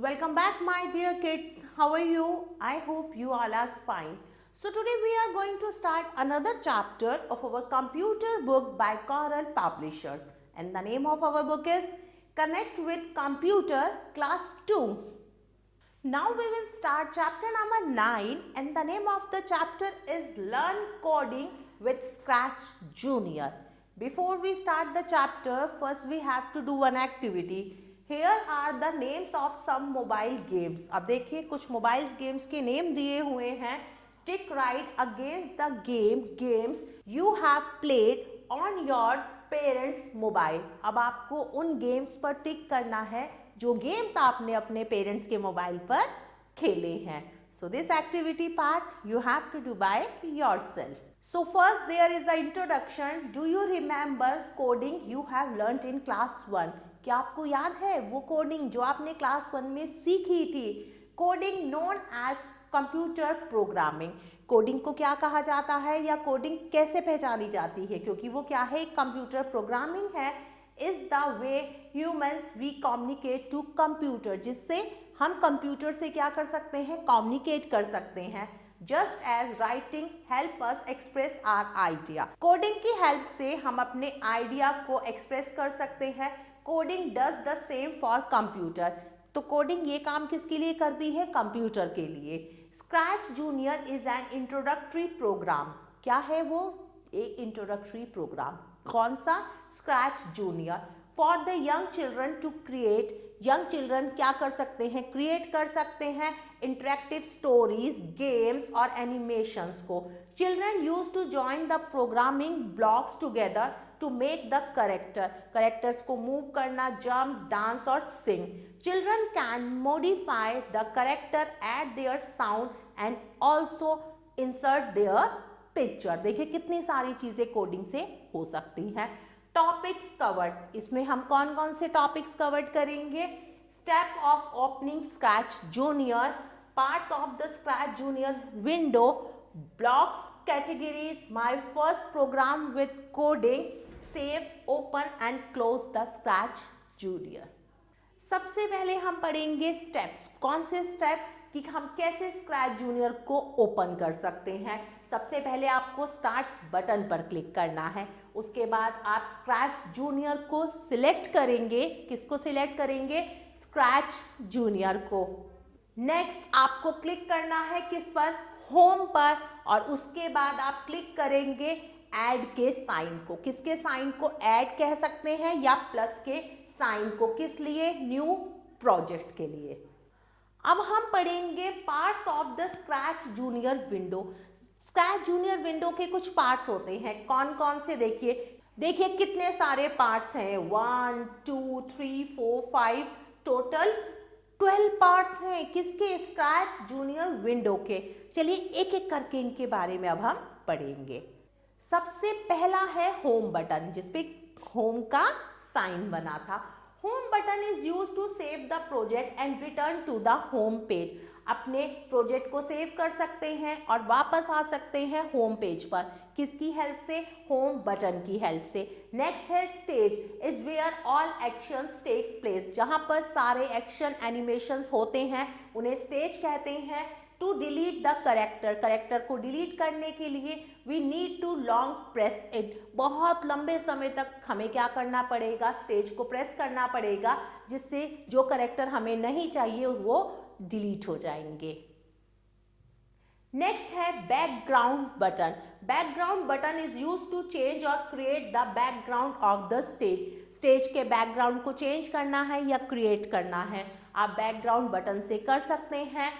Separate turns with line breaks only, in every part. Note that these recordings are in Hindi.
Welcome back, my dear kids. How are you? I hope you all are fine. So today we are going to start another chapter of our computer book by Coral Publishers, and the name of our book is Connect with Computer Class 2. Now we will start chapter number 9, and the name of the chapter is Learn Coding with Scratch Junior. Before we start the chapter, first we have to do one activity. Here are the names of some mobile games. अब देखिए कुछ मोबाइल गेम्स के नेम दिए हुए हैं. Tick right against the games you have played on your parents' mobile. अब आपको उन गेम्स पर टिक करना है जो गेम्स आपने अपने पेरेंट्स के मोबाइल पर खेले हैं. So this activity part you have to do by yourself. So first there is an introduction. Do you remember coding you have learnt in class 1? क्या आपको याद है वो कोडिंग जो आपने क्लास 1 में सीखी थी? Coding known as computer programming. Coding को क्या कहा जाता है या कोडिंग कैसे पहचानी जाती है? क्योंकि वो क्या है, एक कंप्यूटर प्रोग्रामिंग है. Is the way humans we communicate to computer, जिससे हम कंप्यूटर से क्या कर सकते हैं, कम्युनिकेट कर सकते हैं. Just as writing help us express our idea. Coding की हेल्प से हम अपने आइडिया को एक्सप्रेस कर सकते हैं. Coding does the same for computer. तो कोडिंग ये काम किसके लिए करती है? कंप्यूटर के लिए. Scratch Junior is an introductory program. क्या है वो? एक इंट्रोडक्टरी प्रोग्राम. कौन सा? Scratch Junior. For the young children to create. Young children क्या कर सकते हैं? क्रिएट कर सकते हैं इंटरेक्टिव स्टोरीज, गेम्स और एनिमेशंस को. Children use to join the programming blocks together to make the character. Characters को मूव करना, जंप, डांस और sing. Children can modify the character, add their sound and also insert their picture. देखिए कितनी सारी चीजें कोडिंग से हो सकती हैं. Topics covered. इसमें हम कौन कौन से टॉपिक्स कवर्ड करेंगे? Step of opening Scratch Junior, parts of the Scratch Junior window, blocks, categories, my first program with coding, save, open and close the Scratch Junior. सबसे पहले हम पढ़ेंगे स्टेप्स. कौन से स्टेप कि हम कैसे स्क्रैच जूनियर को ओपन कर सकते हैं. सबसे पहले आपको स्टार्ट बटन पर क्लिक करना है. उसके बाद आप स्क्रैच जूनियर को सिलेक्ट करेंगे. किसको सिलेक्ट करेंगे? स्क्रैच जूनियर को. नेक्स्ट आपको क्लिक करना है किस पर? होम पर. और उसके बाद आप क्लिक करेंगे ऐड के साइन को. किसके साइन को? ऐड कह सकते हैं या प्लस के साइन को. किस लिए? न्यू प्रोजेक्ट के लिए. अब हम पढ़ेंगे parts of the Scratch Junior window. Scratch Junior window के कुछ पार्ट्स होते हैं. कौन कौन से? देखिए कितने सारे पार्ट्स हैं. 1 2 3 4 5 टोटल 12 पार्ट्स हैं. किसके? स्क्रैच जूनियर विंडो के. चलिए एक एक करके इनके बारे में अब हम पढ़ेंगे. सबसे पहला है होम बटन, जिसपे होम का साइन बना था. Home button is use to save the project and return to the home page. अपने प्रोजेक्ट को सेव कर सकते हैं और वापस आ सकते हैं होम पेज पर. किसकी हेल्प से? होम बटन की हेल्प से. नेक्स्ट है stage, is where all actions take place. जहां पर सारे एक्शन एनिमेशंस होते हैं उन्हें स्टेज कहते हैं. To delete the character. Character को डिलीट करने के लिए we need to long press it. बहुत लंबे समय तक हमें क्या करना पड़ेगा? स्टेज को प्रेस करना पड़ेगा, जिससे जो करेक्टर हमें नहीं चाहिए वो डिलीट हो जाएंगे. नेक्स्ट है background button. Background button is use to change और create the background of the stage. Stage के बैकग्राउंड को चेंज करना है या क्रिएट करना है, आप बैकग्राउंड बटन से कर सकते हैं.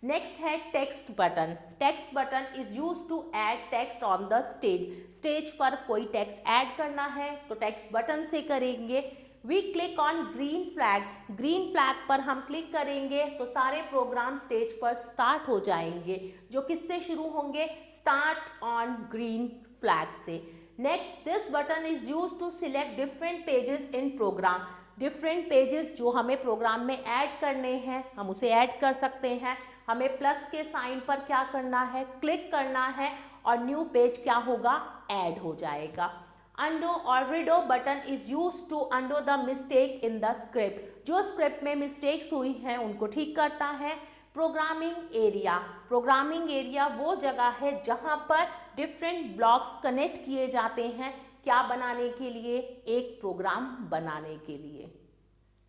नेक्स्ट है text button. Text button is use to add text on the stage. Stage पर कोई टेक्स्ट ऐड करना है तो टेक्स्ट बटन से करेंगे. We click on green flag. Green flag पर हम क्लिक करेंगे तो सारे प्रोग्राम स्टेज पर स्टार्ट हो जाएंगे, जो किससे शुरू होंगे? स्टार्ट ऑन ग्रीन फ्लैग से. Next, this button is use to select different pages in program. Different pages जो हमें प्रोग्राम में ऐड करने हैं हम उसे ऐड कर सकते हैं. हमें प्लस के साइन पर क्या करना है? क्लिक करना है और न्यू पेज क्या होगा? ऐड हो जाएगा. Undo or redo button is used to undo the mistake in the script. जो स्क्रिप्ट में मिस्टेक्स हुई हैं उनको ठीक करता है. Programming area. प्रोग्रामिंग एरिया वो जगह है जहां पर डिफरेंट ब्लॉक्स कनेक्ट किए जाते हैं. क्या बनाने के लिए? एक प्रोग्राम बनाने के लिए.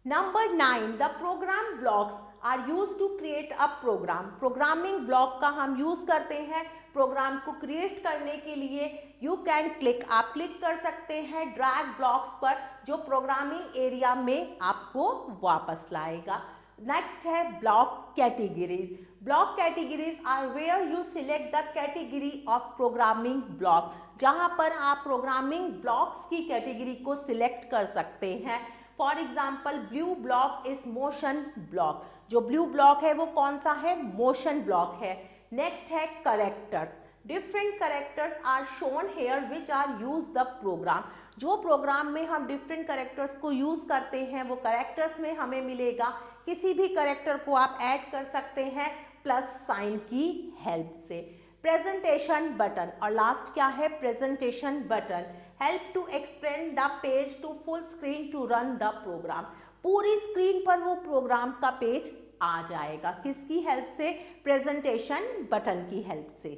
Number 9, the program blocks are use to create a program. Programming block का हम यूज करते हैं प्रोग्राम को क्रिएट करने के लिए. यू कैन क्लिक, आप क्लिक कर सकते हैं ड्रैग ब्लॉक्स पर, जो प्रोग्रामिंग एरिया में आपको वापस लाएगा. नेक्स्ट है block categories. Block categories are where you select the category of programming block. जहां पर आप प्रोग्रामिंग ब्लॉक्स की कैटेगरी को सिलेक्ट कर सकते हैं. For example blue block is motion block. जो ब्लू ब्लॉक है वो कौन सा है? मोशन ब्लॉक है. नेक्स्ट है characters. Different characters are shown here which are use the program. जो प्रोग्राम में हम डिफरेंट करेक्टर्स को यूज करते हैं वो करेक्टर्स में हमें मिलेगा. किसी भी करेक्टर को आप ऐड कर सकते हैं प्लस साइन की हेल्प से. Presentation button. और लास्ट क्या है? Presentation button. Help to expand the page to full screen to run the program. पूरी स्क्रीन पर वो प्रोग्राम का पेज आ जाएगा. किसकी हेल्प से? प्रेजेंटेशन बटन की हेल्प से.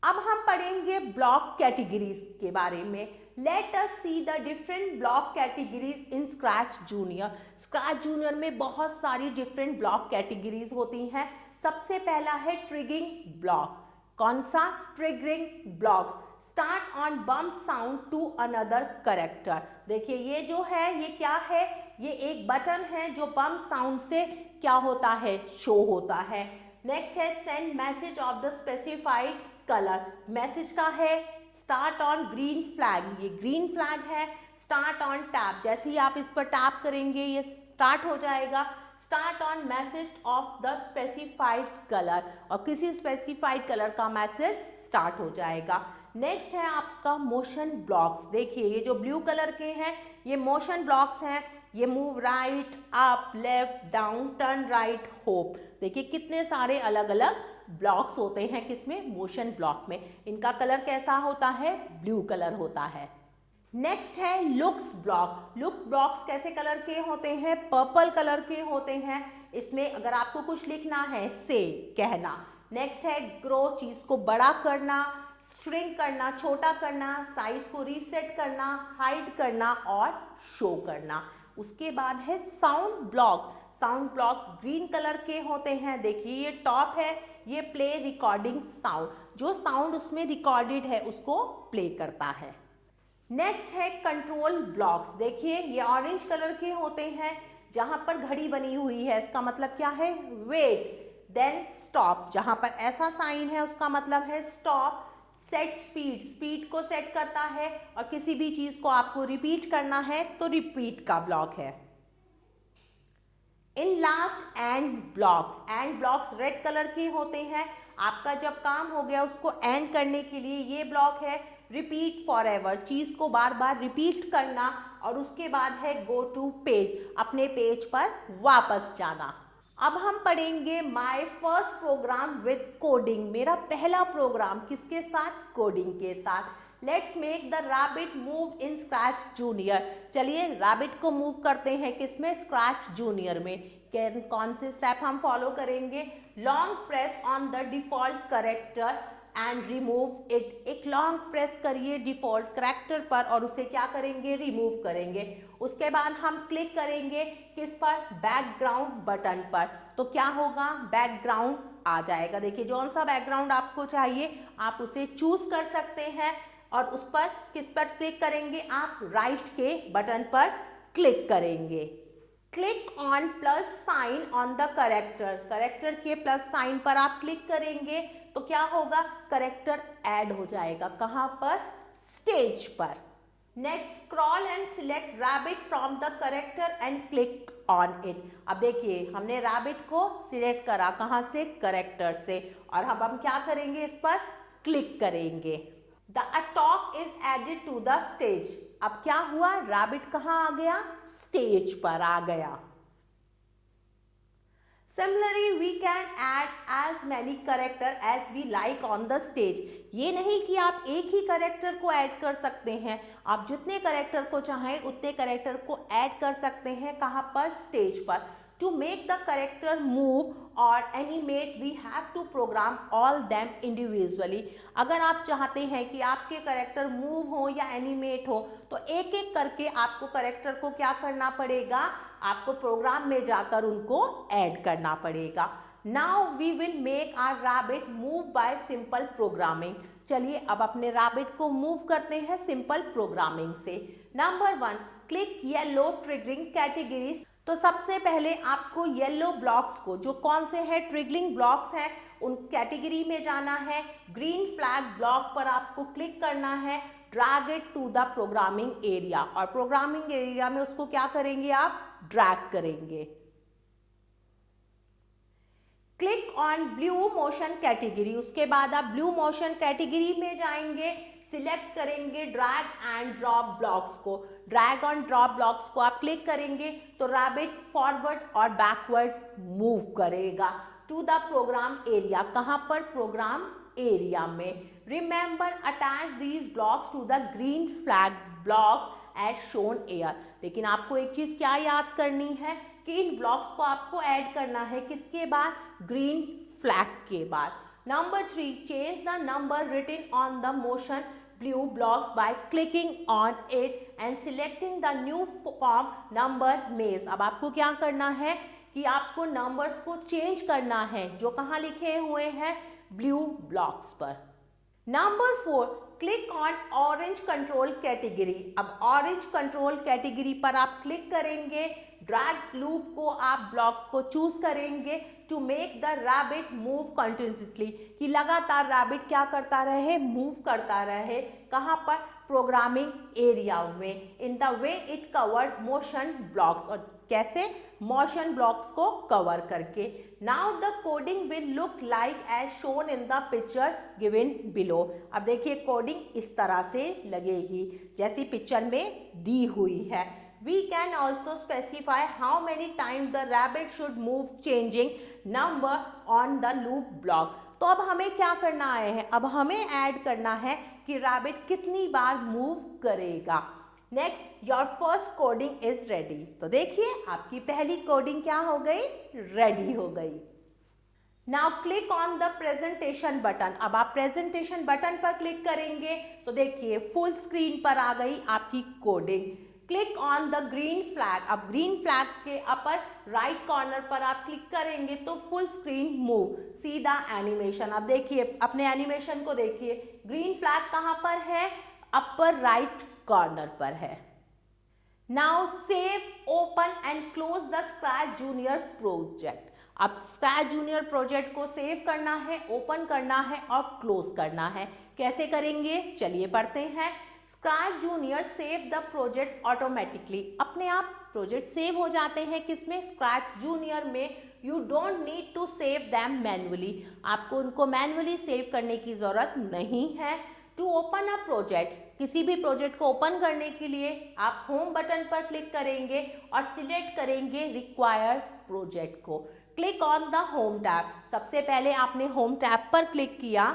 अब हम पढ़ेंगे ब्लॉक कैटेगरीज के बारे में. Let us see the different block categories in Scratch junior. Scratch Junior में बहुत सारी डिफरेंट ब्लॉक कैटेगरीज होती हैं. सबसे पहला है ट्रिगरिंग ब्लॉक. कौन सा? Triggering block. Start on bump sound to another character. देखिए ये जो है ये क्या है? ये एक बटन है जो बम्प साउंड से क्या होता है? शो होता है. नेक्स्ट है send message of the specified colour. Message का है स्टार्ट ऑन ग्रीन फ्लैग. ये ग्रीन फ्लैग है. Start on tap. जैसे ही आप इस पर टैप करेंगे ये स्टार्ट हो जाएगा. Start on message of the specified colour. और किसी स्पेसिफाइड कलर का मैसेज स्टार्ट हो जाएगा. नेक्स्ट है आपका मोशन ब्लॉक्स. देखिए ये जो ब्लू कलर के हैं ये मोशन ब्लॉक्स हैं. ये move right, up, left, down, turn right, hope. देखिए कितने सारे अलग अलग ब्लॉक्स होते हैं किसमें? मोशन ब्लॉक में. इनका कलर कैसा होता है? ब्लू कलर होता है. नेक्स्ट है लुक्स ब्लॉक. लुक ब्लॉक्स कैसे कलर के होते हैं? पर्पल कलर के होते हैं. इसमें अगर आपको कुछ लिखना है से कहना. नेक्स्ट है ग्रो, चीज को बड़ा करना, श्रिंक करना, छोटा करना, साइज को रीसेट करना, हाइड करना और शो करना. उसके बाद है sound block. Sound blocks green colour के होते हैं. देखिए ये टॉप है, ये प्ले रिकॉर्डिंग साउंड. जो साउंड उसमें रिकॉर्डेड है उसको प्ले करता है. नेक्स्ट है कंट्रोल ब्लॉक्स. देखिए ये ऑरेंज कलर के होते हैं. जहां पर घड़ी बनी हुई है इसका मतलब क्या है? Wait, then stop. जहां पर ऐसा साइन है उसका मतलब है स्टॉप. सेट स्पीड, स्पीड को सेट करता है. और किसी भी चीज को आपको रिपीट करना है तो रिपीट का ब्लॉक है. In last and block. And blocks red colour के होते हैं. आपका जब काम हो गया उसको एंड करने के लिए ये ब्लॉक है. रिपीट फॉर एवर, चीज को बार बार रिपीट करना. और उसके बाद है गो टू पेज, अपने पेज पर वापस जाना. अब हम पढ़ेंगे my first program with coding. मेरा पहला प्रोग्राम किसके साथ? कोडिंग के साथ. Let's make the rabbit move in Scratch Junior. चलिए रैबिट को मूव करते हैं किसमें? स्क्रैच जूनियर में. कौन से स्टेप हम फॉलो करेंगे? Long press on the default character and remove it. एक लॉन्ग प्रेस करिए डिफॉल्ट करेक्टर पर और उसे क्या करेंगे? रिमूव करेंगे. उसके बाद हम क्लिक करेंगे किस पर? बैकग्राउंड बटन पर. तो क्या होगा? बैकग्राउंड आ जाएगा. देखिए जौन सा बैकग्राउंड आपको चाहिए आप उसे चूज कर सकते हैं. और उस पर किस पर क्लिक करेंगे? आप राइट के बटन पर क्लिक करेंगे. Click on plus sign on the character. Character के प्लस साइन पर आप क्लिक करेंगे तो क्या होगा? करेक्टर ऐड हो जाएगा. कहां पर? स्टेज पर. Next scroll and select rabbit from the character and click on it. अब देखिए हमने रैबिट को सिलेक्ट करा. कहां से? करेक्टर से. और अब हम क्या करेंगे? इस पर क्लिक करेंगे. The talk is added to the stage. अब क्या हुआ? रैबिट कहां आ गया? स्टेज पर आ गया. Similarly, we can add as many character as we like on the stage. ये नहीं कि आप एक ही करेक्टर को ऐड कर सकते हैं, आप जितने करेक्टर को चाहें उतने करेक्टर को ऐड कर सकते हैं. कहाँ पर? स्टेज पर. To make the character move or animate, we have to program all them individually. अगर आप चाहते हैं कि आपके करेक्टर मूव हो या एनिमेट हो तो एक एक करके आपको करेक्टर को क्या करना पड़ेगा? आपको प्रोग्राम में जाकर उनको ऐड करना पड़ेगा. Now we will make our rabbit move by simple programming. चलिए अब अपने रैबिट को मूव करते हैं सिंपल प्रोग्रामिंग से. Number 1, click yellow triggering categories. तो सबसे पहले आपको येलो ब्लॉक्स को, जो कौन से हैं ट्रिगरिंग ब्लॉक्स हैं, उन कैटेगरी में जाना है. ग्रीन फ्लैग ब्लॉक पर आपको क्लिक करना है. Drag it to the programming area, और प्रोग्रामिंग एरिया में उसको क्या करेंगे? आप ड्रैग करेंगे. Click on blue motion category. उसके बाद आप ब्लू मोशन कैटेगरी में जाएंगे. सिलेक्ट करेंगे ड्रैग एंड ड्रॉप ब्लॉक्स को. ड्रैग ऑन ड्रॉप ब्लॉक्स को आप क्लिक करेंगे तो रैबिट फॉरवर्ड और बैकवर्ड मूव करेगा टू द प्रोग्राम एरिया. कहां पर? प्रोग्राम एरिया में. Remember attach these blocks to the green flag blocks as shown here. लेकिन आपको एक चीज क्या याद करनी है कि इन ब्लॉक्स को आपको ऐड करना है किसके बाद? ग्रीन फ्लैग के बाद. Number 3, change the number written on the motion blue blocks by clicking on it and selecting the new form number maze. अब आपको क्या करना है कि आपको नंबर्स को चेंज करना है जो कहाँ लिखे हुए हैं? ब्लू ब्लॉक्स पर. Number 4, click on orange control category. अब ऑरेंज कंट्रोल कैटेगरी पर आप क्लिक करेंगे. ड्रैग लूप को आप ब्लॉक को चूज करेंगे to make the rabbit move continuously, कि लगातार रैबिट क्या करता रहे? मूव करता रहे. कहां पर? प्रोग्रामिंग एरिया में. In the way it covered motion blocks. और कैसे? मोशन ब्लॉक्स को कवर करके. Now the coding will look like as shown in the picture given below. अब देखिए कोडिंग इस तरह से लगेगी जैसी पिक्चर में दी हुई है. We can also specify how many times the rabbit should move, changing number on the loop block. तो अब हमें क्या करना है? अब हमें ऐड करना है कि रैबिट कितनी बार मूव करेगा. Next, your first coding is ready. तो देखिए आपकी पहली कोडिंग क्या हो गई? रेडी हो गई. Now click on the presentation button. अब आप प्रेजेंटेशन बटन पर क्लिक करेंगे तो देखिए फुल स्क्रीन पर आ गई आपकी coding. Click on the green flag. अब ग्रीन फ्लैग के अपर राइट कॉर्नर पर आप क्लिक करेंगे तो full screen move. See the animation. अब देखिए अपने एनिमेशन को देखिए. ग्रीन फ्लैग कहां पर है? अपर राइट कॉर्नर पर है. Now save, open and close the Scratch junior project. अब स्क्रैच जूनियर प्रोजेक्ट को सेव करना है, ओपन करना है और क्लोज करना है. कैसे करेंगे? चलिए पढ़ते हैं. Scratch Junior save the project automatically. अपने आप प्रोजेक्ट सेव हो जाते हैं किसमें? स्क्रैच जूनियर में. You don't need to save them manually. आपको उनको मैन्युअली सेव करने की जरूरत नहीं है. टू ओपन अ प्रोजेक्ट, किसी भी प्रोजेक्ट को ओपन करने के लिए आप होम बटन पर क्लिक करेंगे और सिलेक्ट करेंगे रिक्वायर्ड प्रोजेक्ट को. Click on the home tab. सबसे पहले आपने होम टैब पर क्लिक किया.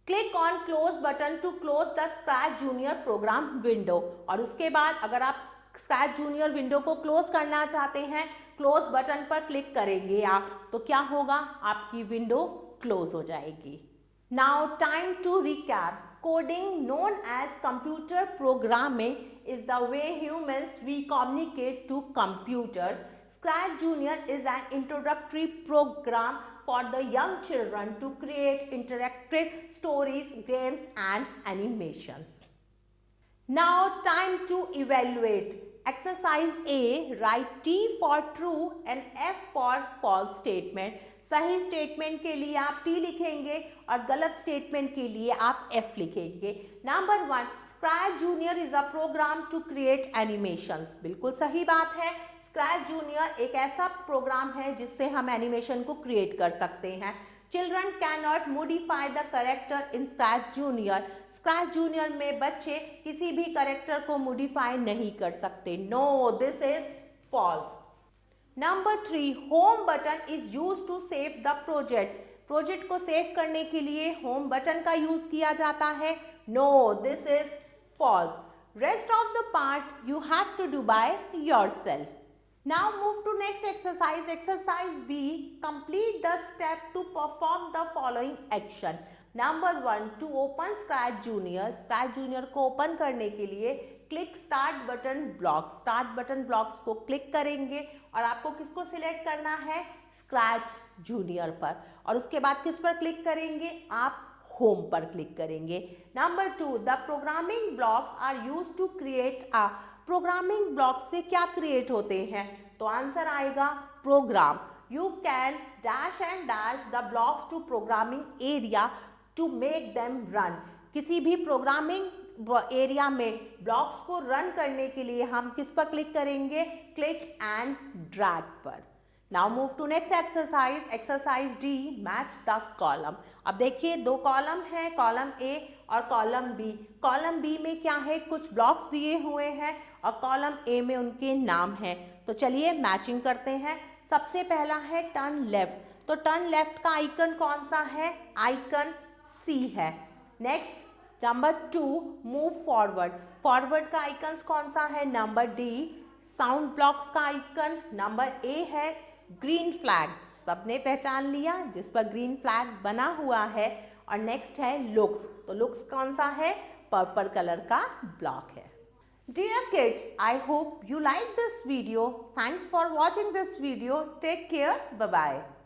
Click on close button to close the Scratch Junior program window. और उसके बाद अगर आप स्क्रैच जूनियर विंडो को क्लोज करना चाहते हैं, क्लोज बटन पर क्लिक करेंगे आप तो क्या होगा? आपकी विंडो क्लोज हो जाएगी. Now time to recap. Coding known as computer programming is the way humans we communicate to computers. Scratch Junior is an introductory program for the young children to create interactive stories, games and animations. Now time to evaluate. Exercise A, write T for true and F for false statement. सही स्टेटमेंट के लिए आप T लिखेंगे और गलत स्टेटमेंट के लिए आप F लिखेंगे. Number 1, Scratch Junior is a program to create animations. बिल्कुल सही बात है. स्क्रैच जूनियर एक ऐसा प्रोग्राम है जिससे हम एनिमेशन को क्रिएट कर सकते हैं. Children can not modify the character in Scratch junior. Scratch Junior में बच्चे किसी भी कैरेक्टर को मॉडिफाई नहीं कर सकते. No, this is false. Number 3, home button is use to save the project. Project को सेव करने के लिए होम बटन का यूज किया जाता है। No, this is false. Rest of the part you have to do by yourself. Now move to next exercise. Exercise B. Complete the step to perform the following action. Number 1. To open Scratch Junior. Scratch Junior को ओपन करने के लिए click start button block. Start button blocks को क्लिक करेंगे और आपको किसको सिलेक्ट करना है? स्क्रैच जूनियर पर। और उसके बाद किस पर क्लिक करेंगे? आप होम पर क्लिक करेंगे। Number 2. The programming blocks are use to create a. Programming block से क्या क्रिएट होते हैं? तो आंसर आएगा program. You can dash and dash the blocks to programming area to make them run. किसी भी प्रोग्रामिंग एरिया में ब्लॉक्स को रन करने के लिए हम किस पर क्लिक करेंगे? क्लिक एंड ड्रैग पर। Now move to next exercise. Exercise D, match the column. अब देखिए दो कॉलम है, कॉलम ए और कॉलम बी। कॉलम बी में क्या है? कुछ ब्लॉक्स दिए हुए हैं और कॉलम ए में उनके नाम हैं। तो चलिए मैचिंग करते हैं। सबसे पहला है टर्न लेफ्ट। तो टर्न लेफ्ट का आइकन कौन सा है? आइकन सी है। Next number 2, move forward. Forward का आइकन कौन सा है? Number D. साउंड ब्लॉक्स का आइकन नंबर ए है ग्रीन फ्लैग। सबने पहचान लिया जिस पर ग्रीन फ्लैग बना हुआ है। और नेक्स्ट है लुक्स। तो लुक्स कौन सा है? पर्पल कलर का ब्लॉक है। Dear kids, I hope you like this video. Thanks for watching this video. Take care. Bye-bye.